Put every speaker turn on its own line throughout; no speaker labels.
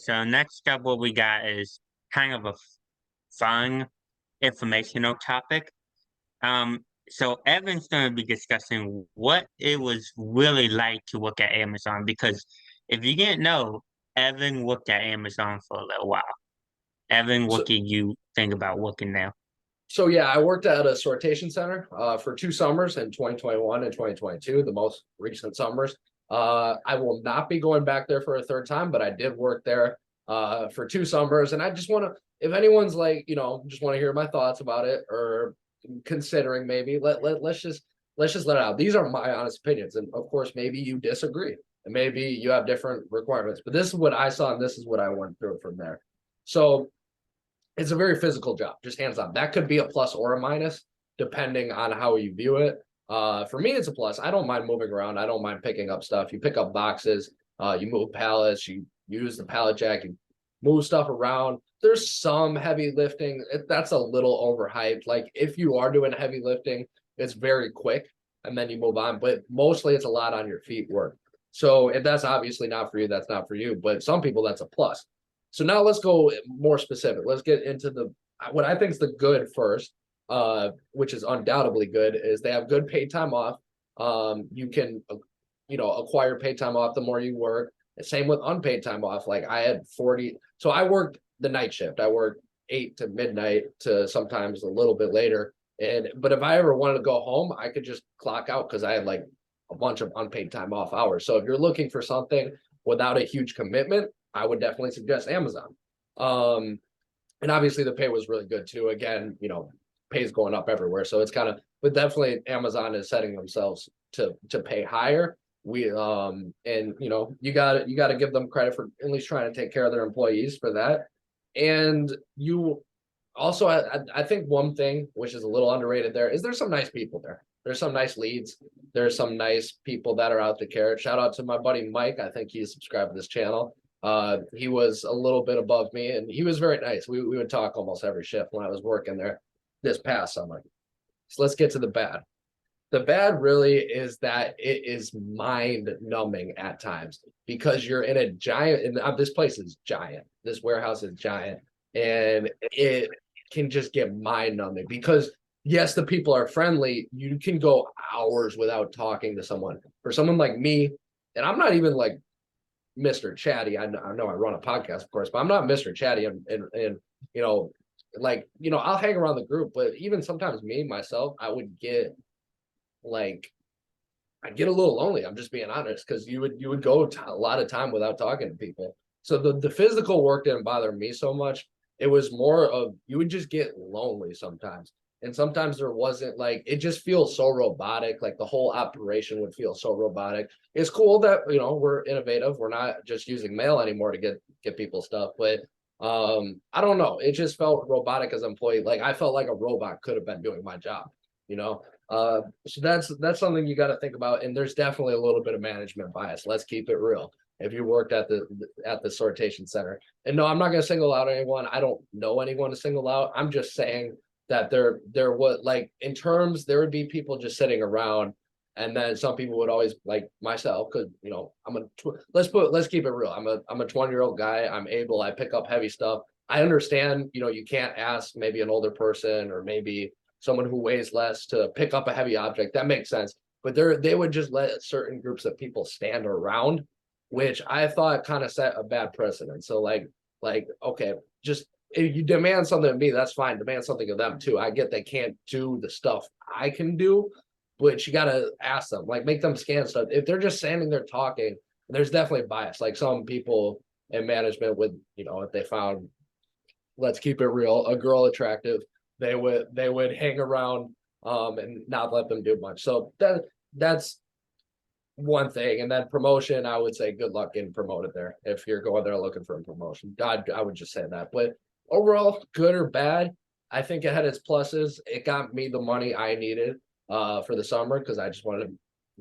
so next up, what we got is kind of a fun, informational topic. So Evan's going to be discussing what it was really like to work at Amazon because if you didn't know, Evan worked at Amazon for a little while. Evan, what
So,
did you think about working there?
so yeah, I worked at a sortation center for 2 summers in 2021 and 2022, the most recent summers. I will not be going back there for a third time, but I did work there for 2 summers. And I just want to, if anyone's like, just want to hear my thoughts about it or considering maybe let's just let it out. These are my honest opinions. And of course, maybe you disagree and maybe you have different requirements, but this is what I saw and this is what I went through from there. So it's a very physical job, just hands on. That could be a plus or a minus, depending on how you view it. For me, it's a plus. I don't mind moving around. I don't mind picking up stuff. You pick up boxes, you move pallets, you use the pallet jack, you move stuff around. There's some heavy lifting. That's a little overhyped. Like if you are doing heavy lifting, it's very quick and then you move on. But mostly it's a lot on your feet work. So if that's obviously not for you, that's not for you. But some people, that's a plus. So now let's go more specific. Let's get into what I think is the good first, which is undoubtedly good, is they have good paid time off. You can, acquire paid time off the more you work. Same with unpaid time off. Like I had 40, so I worked the night shift. I worked 8 to midnight to sometimes a little bit later. But if I ever wanted to go home, I could just clock out because I had like a bunch of unpaid time off hours. So if you're looking for something without a huge commitment, I would definitely suggest Amazon. And obviously the pay was really good too. Again, pay is going up everywhere. So it's but definitely Amazon is setting themselves to pay higher. And you gotta give them credit for at least trying to take care of their employees for that. And you also, I think one thing which is a little underrated there is there's some nice people there. There's some nice leads. There's some nice people that are out to care. Shout out to my buddy Mike. I think he's subscribed to this channel. He was a little bit above me and he was very nice. We would talk almost every shift when I was working there this past summer. So let's get to the bad. The bad really is that it is mind numbing at times because you're in a giant, and this place is giant. This warehouse is giant and it can just get mind numbing because yes, the people are friendly. You can go hours without talking to someone. For someone like me, and I'm not even like Mr. Chatty. I know I run a podcast, of course, but I'm not Mr. Chatty. And I'll hang around the group, but even sometimes myself, I would get like, I'd get a little lonely. I'm just being honest, because you would go a lot of time without talking to people. So the physical work didn't bother me so much. It was more of you would just get lonely sometimes. And sometimes there wasn't it just feels so robotic. Like the whole operation would feel so robotic. It's cool that, we're innovative. We're not just using mail anymore to get people stuff. But I don't know. It just felt robotic as an employee. Like I felt like a robot could have been doing my job, So that's something you got to think about. And there's definitely a little bit of management bias. Let's keep it real. If you worked at the sortation center, and no, I'm not going to single out anyone. I don't know anyone to single out. I'm just saying that there was in terms, there would be people just sitting around, and then some people would always like myself because let's keep it real. I'm a 20-year-old guy. I pick up heavy stuff. I understand, you can't ask maybe an older person or maybe someone who weighs less to pick up a heavy object. That makes sense. But they would just let certain groups of people stand around, which I thought kind of set a bad precedent. So okay, just if you demand something of me, that's fine. Demand something of them too. I get they can't do the stuff I can do, but you got to ask them, make them scan stuff. If they're just standing there talking, there's definitely bias. Like some people in management would, if they found, let's keep it real, a girl attractive, they would hang around and not let them do much. So that's one thing. And then promotion, I would say good luck getting promoted there if you're going there looking for a promotion. I would just say that. But overall, good or bad, I think it had its pluses. It got me the money I needed for the summer because I just wanted to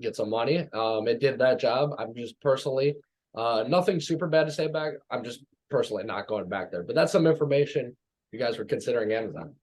get some money. It did that job. I'm just personally nothing super bad to say back. I'm just personally not going back there. But that's some information. You guys were considering Amazon.